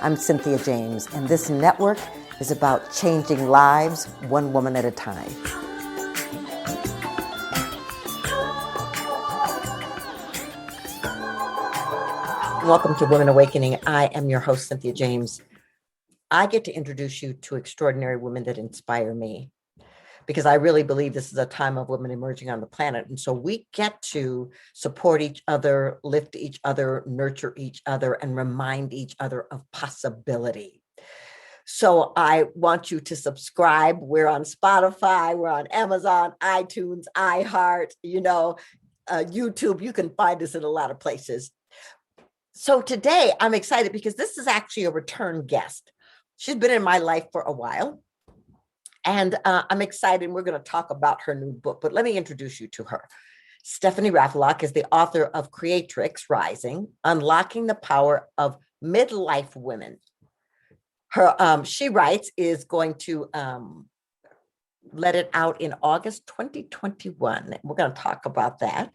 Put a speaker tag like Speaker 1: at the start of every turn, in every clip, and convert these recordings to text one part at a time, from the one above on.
Speaker 1: I'm Cynthia James, and this network is about changing lives one woman at a time. Welcome to Women Awakening. I am your host, Cynthia James. I get to introduce you to extraordinary women that inspire me, because I really believe this is a time of women emerging on the planet. And so we get to support each other, lift each other, nurture each other, and remind each other of possibility. So I want you to subscribe. We're on Spotify, we're on Amazon, iTunes, iHeart, YouTube. You can find us in a lot of places. So today I'm excited because this is actually a return guest. She's been in my life for a while. And I'm excited. We're going to talk about her new book, but let me introduce you to her. Stephanie Raffelock is the author of Creatrix Rising, Unlocking the Power of Midlife Women. Her She Writes is going to let it out in August 2021. We're going to talk about that.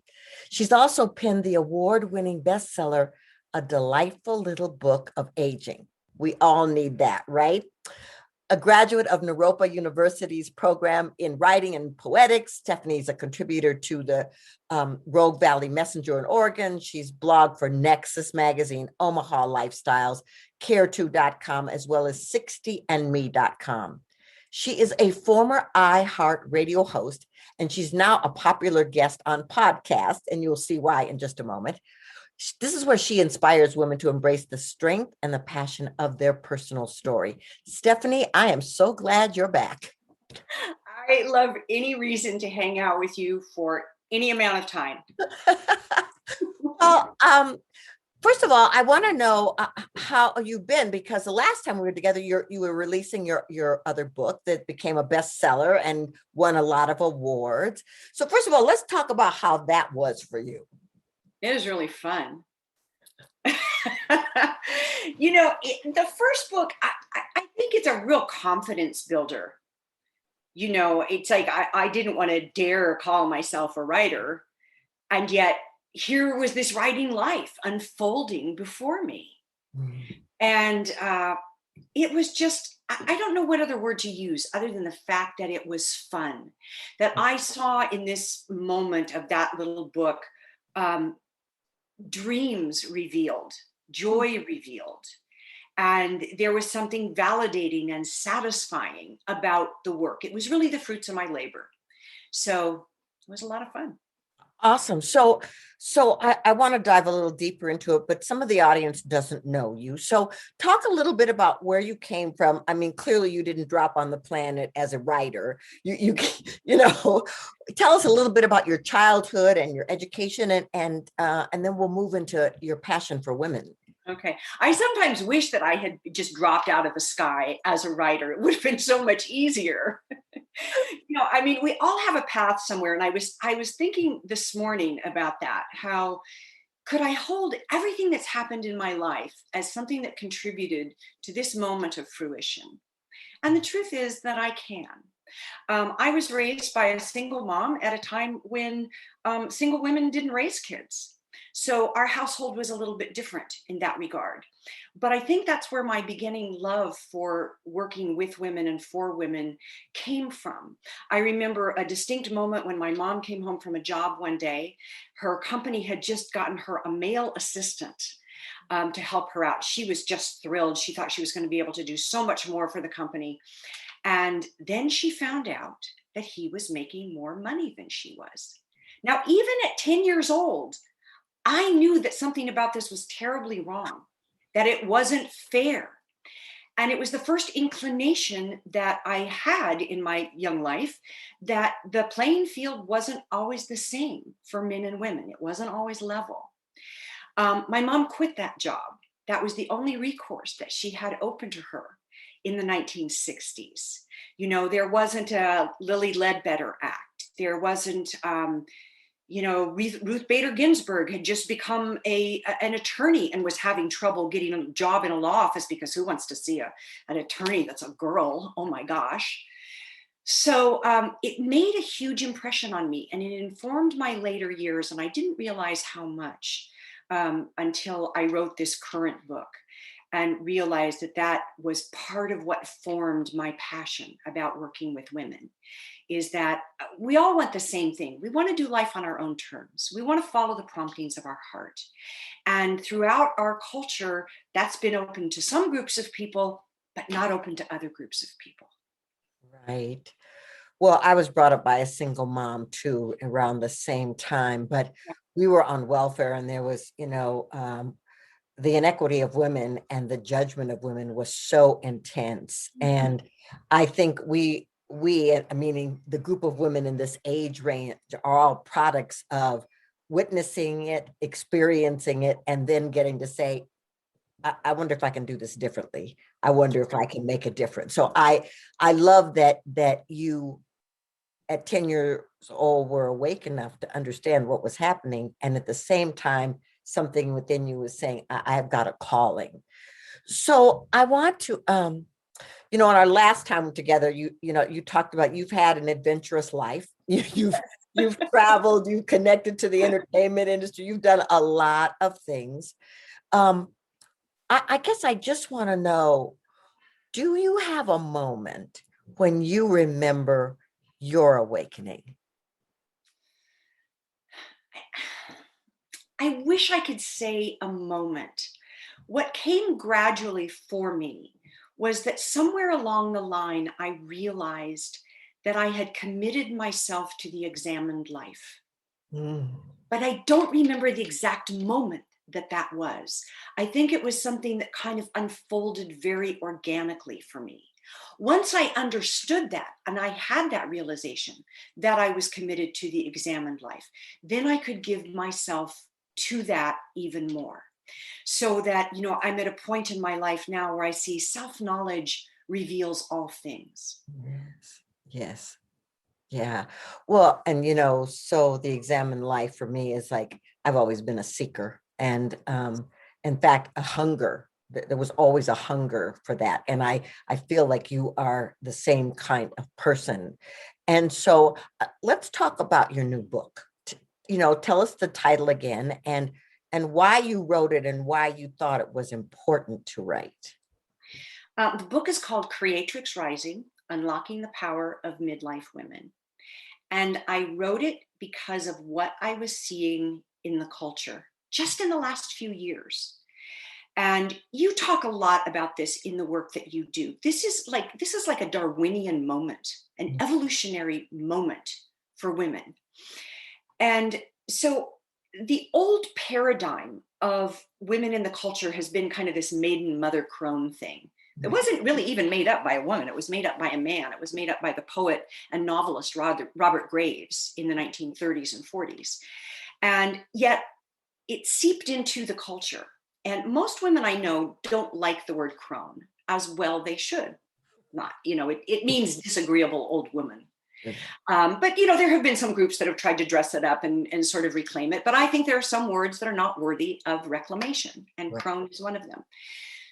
Speaker 1: She's also penned the award-winning bestseller, A Delightful Little Book of Aging. We all need that, right? A graduate of Naropa University's program in writing and poetics. Stephanie's a contributor to the Rogue Valley Messenger in Oregon. She's blogged for Nexus Magazine, Omaha Lifestyles, Care2.com, as well as 60andme.com. She is a former iHeart radio host, and she's now a popular guest on podcasts, and you'll see why in just a moment. This is where she inspires women to embrace the strength and the passion of their personal story. Stephanie, I am so glad you're back.
Speaker 2: I love any reason to hang out with you for any amount of time.
Speaker 1: Well, first of all, I want to know how you've been, because the last time we were together, you were releasing your other book that became a bestseller and won a lot of awards. So first of all, let's talk about how that was for you.
Speaker 2: It was really fun. The first book, I think it's a real confidence builder. It's like I didn't want to dare call myself a writer. And yet here was this writing life unfolding before me. Mm-hmm. And it was just, I don't know what other word to use other than the fact that it was fun. That I saw in this moment of that little book, dreams revealed, joy revealed. And there was something validating and satisfying about the work. It was really the fruits of my labor. So it was a lot of fun.
Speaker 1: Awesome. So I want to dive a little deeper into it, but some of the audience doesn't know you. So talk a little bit about where you came from. I mean, clearly you didn't drop on the planet as a writer. You tell us a little bit about your childhood and your education, and then we'll move into your passion for women.
Speaker 2: Okay. I sometimes wish that I had just dropped out of the sky as a writer. It would have been so much easier. We all have a path somewhere. And I was thinking this morning about that. How could I hold everything that's happened in my life as something that contributed to this moment of fruition? And the truth is that I can. I was raised by a single mom at a time when single women didn't raise kids. So our household was a little bit different in that regard. But I think that's where my beginning love for working with women and for women came from. I remember a distinct moment when my mom came home from a job one day. Her company had just gotten her a male assistant to help her out. She was just thrilled. She thought she was going to be able to do so much more for the company. And then she found out that he was making more money than she was. Now, even at 10 years old, I knew that something about this was terribly wrong, that it wasn't fair. And it was the first inclination that I had in my young life that the playing field wasn't always the same for men and women. It wasn't always level. My mom quit that job. That was the only recourse that she had open to her in the 1960s. There wasn't a Lilly Ledbetter Act. There wasn't... Ruth Bader Ginsburg had just become an attorney and was having trouble getting a job in a law office, because who wants to see an attorney that's a girl? Oh my gosh. So it made a huge impression on me, and it informed my later years. And I didn't realize how much until I wrote this current book. and realized that that was part of what formed my passion about working with women, is that we all want the same thing. We want to do life on our own terms. We want to follow the promptings of our heart. And throughout our culture, that's been open to some groups of people, but not open to other groups of people.
Speaker 1: Right. Well, I was brought up by a single mom too, around the same time, but we were on welfare, and there was, the inequity of women and the judgment of women was so intense. And I think meaning the group of women in this age range, are all products of witnessing it, experiencing it, and then getting to say, I wonder if I can do this differently. I wonder if I can make a difference. So I love that you at 10 years old were awake enough to understand what was happening. And at the same time, something within you was saying, I've got a calling. So I want to, on our last time together, you talked about you've had an adventurous life. You've traveled, you've connected to the entertainment industry, you've done a lot of things. I guess I just want to know, do you have a moment when you remember your awakening?
Speaker 2: I wish I could say a moment. What came gradually for me was that somewhere along the line, I realized that I had committed myself to the examined life.
Speaker 1: Mm.
Speaker 2: But I don't remember the exact moment that was. I think it was something that kind of unfolded very organically for me. Once I understood that and I had that realization that I was committed to the examined life, then I could give myself to that even more. So that, I'm at a point in my life now where I see self-knowledge reveals all things.
Speaker 1: Yes. Yes. Yeah. Well, and so the examined life for me is like, I've always been a seeker, and in fact, a hunger. There was always a hunger for that. And I feel like you are the same kind of person. And so let's talk about your new book. Tell us the title again, and why you wrote it and why you thought it was important to write.
Speaker 2: The book is called Creatrix Rising: Unlocking the Power of Midlife Women. And I wrote it because of what I was seeing in the culture just in the last few years. And you talk a lot about this in the work that you do. This is like a Darwinian moment, an evolutionary moment for women. And so the old paradigm of women in the culture has been kind of this maiden mother crone thing. It wasn't really even made up by a woman. It was made up by a man. It was made up by the poet and novelist Robert Graves in the 1930s and 40s. And yet it seeped into the culture. And most women I know don't like the word crone, as well they should not. It means disagreeable old woman. But there have been some groups that have tried to dress it up and sort of reclaim it. But I think there are some words that are not worthy of reclamation, and crone is one of them.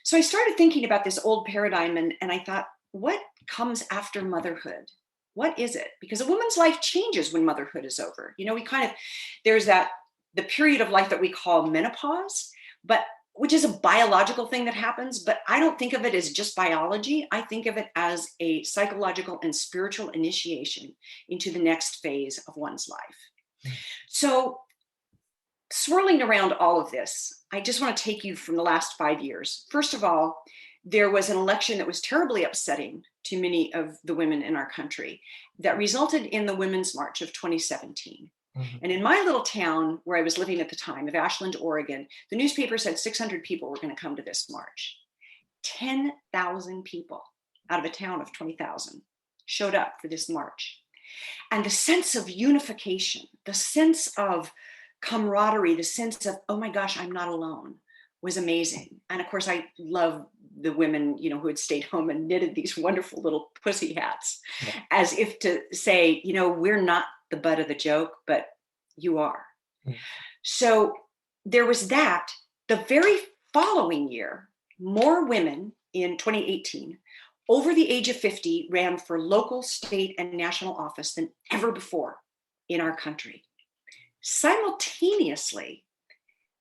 Speaker 2: So I started thinking about this old paradigm, and I thought, what comes after motherhood? What is it? Because a woman's life changes when motherhood is over. There's the period of life that we call menopause, but which is a biological thing that happens, but I don't think of it as just biology. I think of it as a psychological and spiritual initiation into the next phase of one's life. So swirling around all of this, I just want to take you from the last 5 years. First of all, there was an election that was terribly upsetting to many of the women in our country that resulted in the Women's March of 2017. And in my little town where I was living at the time of Ashland, Oregon, the newspaper said 600 people were going to come to this march. 10,000 people out of a town of 20,000 showed up for this march. And the sense of unification, the sense of camaraderie, the sense of, oh my gosh, I'm not alone, was amazing. And of course, I love the women, who had stayed home and knitted these wonderful little pussy hats, as if to say, we're not the butt of the joke, but you are. So there was that. The very following year, more women in 2018 over the age of 50 ran for local, state, and national office than ever before in our country. Simultaneously,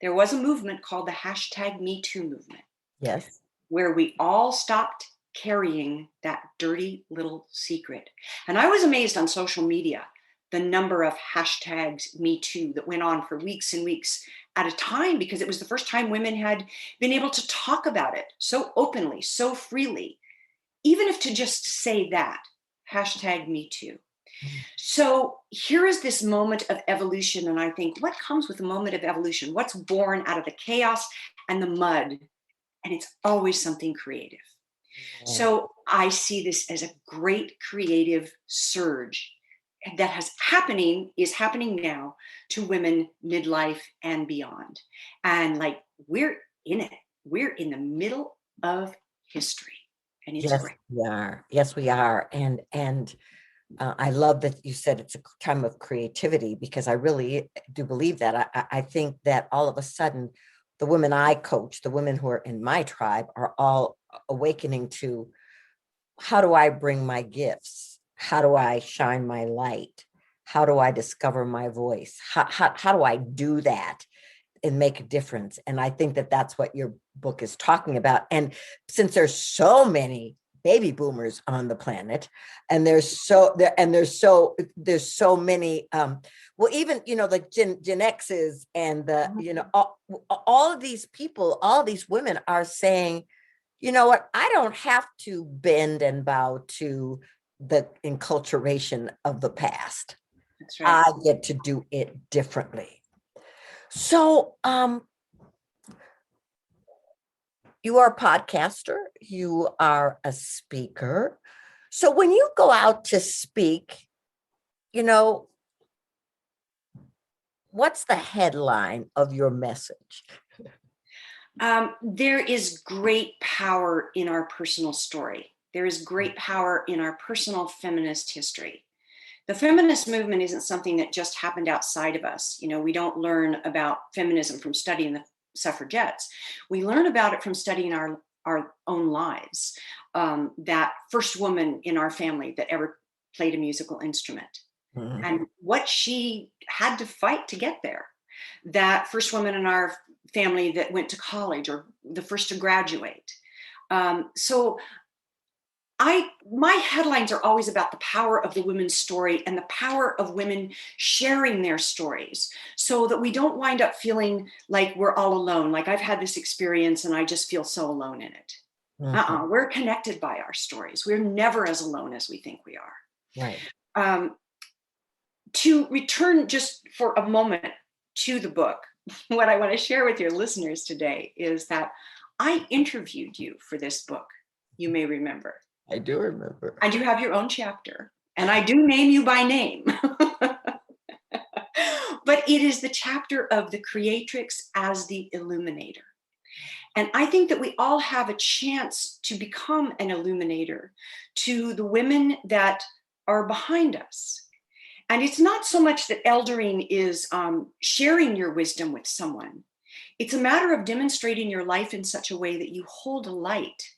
Speaker 2: there was a movement called the #MeToo movement.
Speaker 1: Yes.
Speaker 2: where we all stopped carrying that dirty little secret. And I was amazed on social media, the number of hashtags Me Too that went on for weeks and weeks at a time, because it was the first time women had been able to talk about it so openly, so freely, even if to just say that, hashtag Me Too. So here is this moment of evolution. And I think, what comes with a moment of evolution? What's born out of the chaos and the mud? And it's always something creative.
Speaker 1: Yeah.
Speaker 2: So I see this as a great creative surge that is happening now to women midlife and beyond. And like, we're in it. We're in the middle of history. And it's
Speaker 1: Yes,
Speaker 2: great.
Speaker 1: we are. Yes, we are. And I love that you said it's a time of creativity, because I really do believe that. I think that all of a sudden, the women I coach, the women who are in my tribe, are all awakening to, how do I bring my gifts? How do I shine my light? How do I discover my voice? How do I do that and make a difference? And I think that that's what your book is talking about. And since there's so many baby boomers on the planet, and there's so many, well, even, like Gen X's and the, all of these people, all these women are saying, you know what, I don't have to bend and bow to the enculturation of the past.
Speaker 2: That's right.
Speaker 1: I get to do it differently. So, you are a podcaster, you are a speaker. So when you go out to speak, you know, what's the headline of your message?
Speaker 2: There is great power in our personal story. There is great power in our personal feminist history. The feminist movement isn't something that just happened outside of us. We don't learn about feminism from studying the suffragettes. We learn about it from studying our own lives. That first woman in our family that ever played a musical instrument,
Speaker 1: Mhm.
Speaker 2: and what she had to fight to get there. That first woman in our family that went to college, or the first to graduate. So my headlines are always about the power of the women's story and the power of women sharing their stories, so that we don't wind up feeling like we're all alone. Like, I've had this experience and I just feel so alone in it.
Speaker 1: Mhm.
Speaker 2: We're connected by our stories. We're never as alone as we think we are.
Speaker 1: Right.
Speaker 2: To return just for a moment to the book, what I want to share with your listeners today is that I interviewed you for this book. You may remember.
Speaker 1: I do remember.
Speaker 2: And you have your own chapter. And I do name you by name. But it is the chapter of the creatrix as the illuminator. And I think that we all have a chance to become an illuminator to the women that are behind us. And it's not so much that eldering is sharing your wisdom with someone. It's a matter of demonstrating your life in such a way that you hold a light,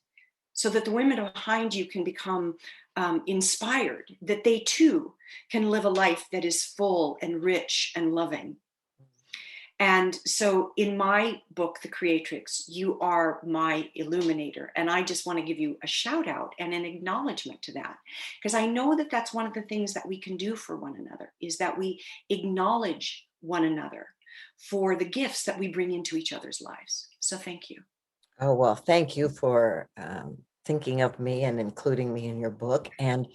Speaker 2: so that the women behind you can become inspired, that they too can live a life that is full and rich and loving. And so in my book, The Creatrix, you are my illuminator. And I just want to give you a shout out and an acknowledgement to that, because I know that that's one of the things that we can do for one another, is that we acknowledge one another for the gifts that we bring into each other's lives. So thank you.
Speaker 1: Oh, well, thank you for thinking of me and including me in your book. And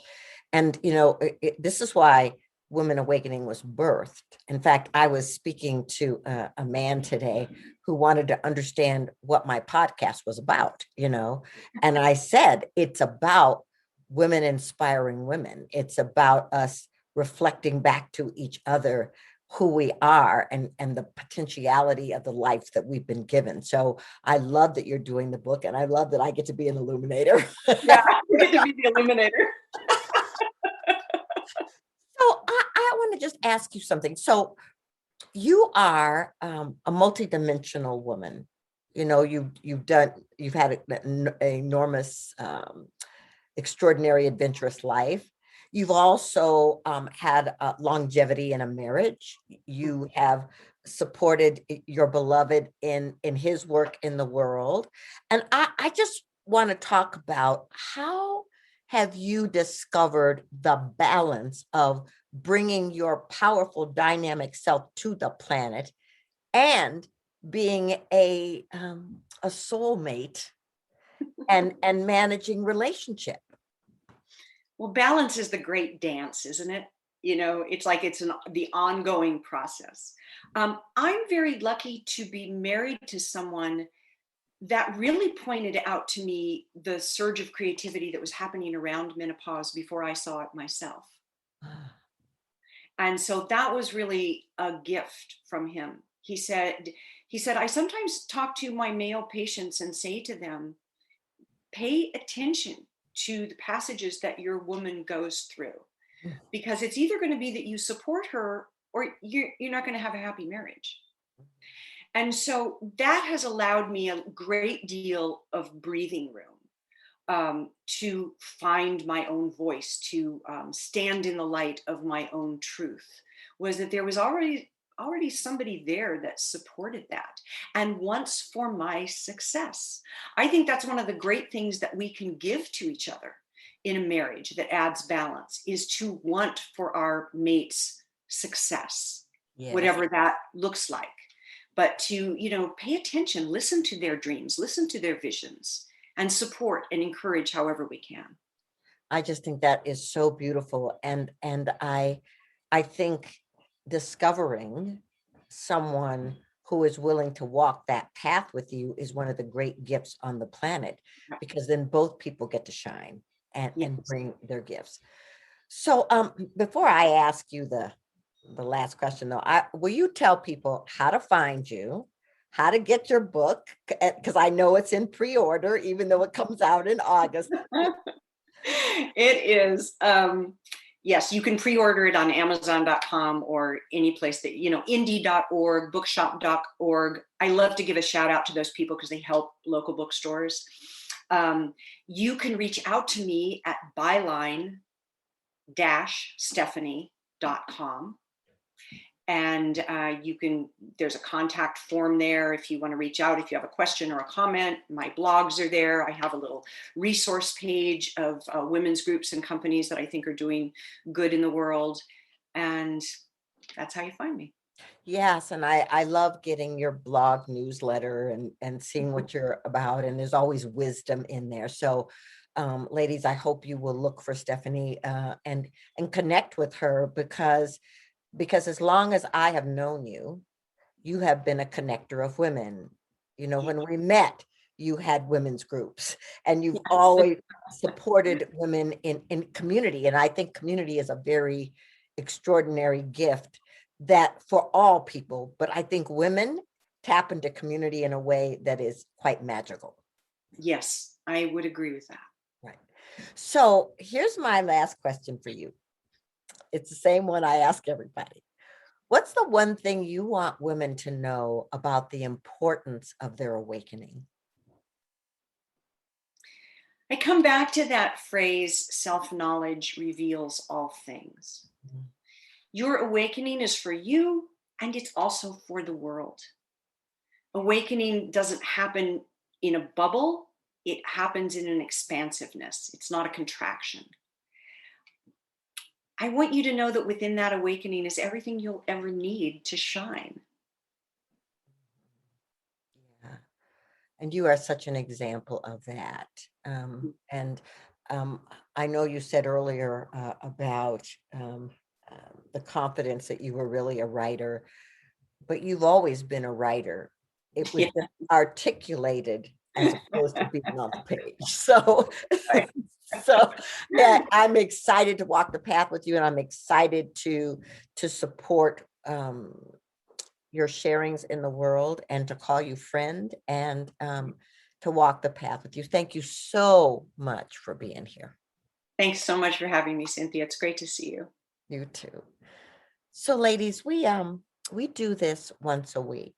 Speaker 1: this is why Women Awakening was birthed. In fact, I was speaking to a man today who wanted to understand what my podcast was about, and I said, it's about women inspiring women. It's about us reflecting back to each other who we are, and the potentiality of the life that we've been given. So I love that you're doing the book, and I love that I get to be an illuminator.
Speaker 2: Yeah, you get to be the illuminator.
Speaker 1: So I want to just ask you something. So you are a multidimensional woman. You've had an enormous, extraordinary, adventurous life. You've also had longevity in a marriage. You have supported your beloved in his work in the world. And I just want to talk about, how have you discovered the balance of bringing your powerful dynamic self to the planet and being a soulmate and managing relationship?
Speaker 2: Well, balance is the great dance, isn't it? It's like the ongoing process. I'm very lucky to be married to someone that really pointed out to me the surge of creativity that was happening around menopause before I saw it myself. And so that was really a gift from him. He said, I sometimes talk to my male patients and say to them, pay attention to the passages that your woman goes through, because it's either going to be that you support her or you're not going to have a happy marriage. And so that has allowed me a great deal of breathing room, to find my own voice, to stand in the light of my own truth. Was that there was already somebody there that supported that and wants for my success. I think that's one of the great things that we can give to each other in a marriage that adds balance, is to want for our mate's success,
Speaker 1: Yes.
Speaker 2: whatever that looks like. But to, pay attention, listen to their dreams, listen to their visions, and support and encourage however we can.
Speaker 1: I just think that is so beautiful. And I think discovering someone who is willing to walk that path with you is one of the great gifts on the planet, because then both people get to shine and bring their gifts. So before I ask you the last question though, will you tell people how to find you, how to get your book? Because I know it's in pre-order, even though it comes out in August.
Speaker 2: It is. Yes, you can pre-order it on Amazon.com or any place that, indie.org, bookshop.org. I love to give a shout out to those people because they help local bookstores. You can reach out to me at byline-stephanie.com. And there's a contact form there if you want to reach out, if you have a question or a comment. My blogs are there. I have a little resource page of women's groups and companies that I think are doing good in the world. And that's how you find me.
Speaker 1: Yes, and I love getting your blog newsletter and seeing what you're about, and there's always wisdom in there. So ladies, I hope you will look for Stephanie and connect with her, because as long as I have known you, you have been a connector of women. When we met, you had women's groups, and you've always supported women in community. And I think community is a very extraordinary gift that for all people, but I think women tap into community in a way that is quite magical.
Speaker 2: Yes, I would agree with that.
Speaker 1: Right. So here's my last question for you. It's the same one I ask everybody. What's the one thing you want women to know about the importance of their awakening?
Speaker 2: I come back to that phrase, self-knowledge reveals all things. Mm-hmm. Your awakening is for you, and it's also for the world. Awakening doesn't happen in a bubble. It happens in an expansiveness. It's not a contraction. I want you to know that within that awakening is everything you'll ever need to shine.
Speaker 1: Yeah. And you are such an example of that. And I know you said earlier about the confidence that you were really a writer, but you've always been a writer. It was just articulated as opposed to being on the page. So, yeah, I'm excited to walk the path with you, and I'm excited to support your sharings in the world, and to call you friend, and to walk the path with you. Thank you so much for being here.
Speaker 2: Thanks so much for having me, Cynthia. It's great to see you.
Speaker 1: You too. So ladies, we do this once a week.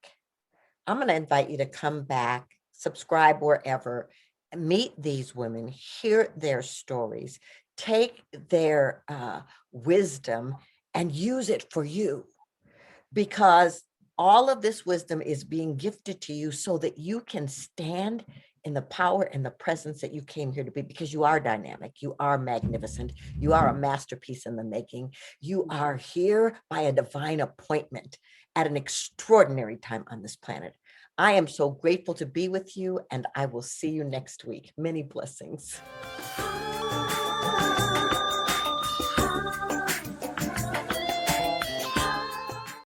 Speaker 1: I'm going to invite you to come back, subscribe wherever, meet these women, hear their stories, take their wisdom and use it for you, because All of this wisdom is being gifted to you so that you can stand in the power and the presence that you came here to be, because you are dynamic, you are magnificent, you are a masterpiece in the making. You are here by a divine appointment at an extraordinary time on this planet. I am so grateful to be with you, and I will see you next week. Many blessings.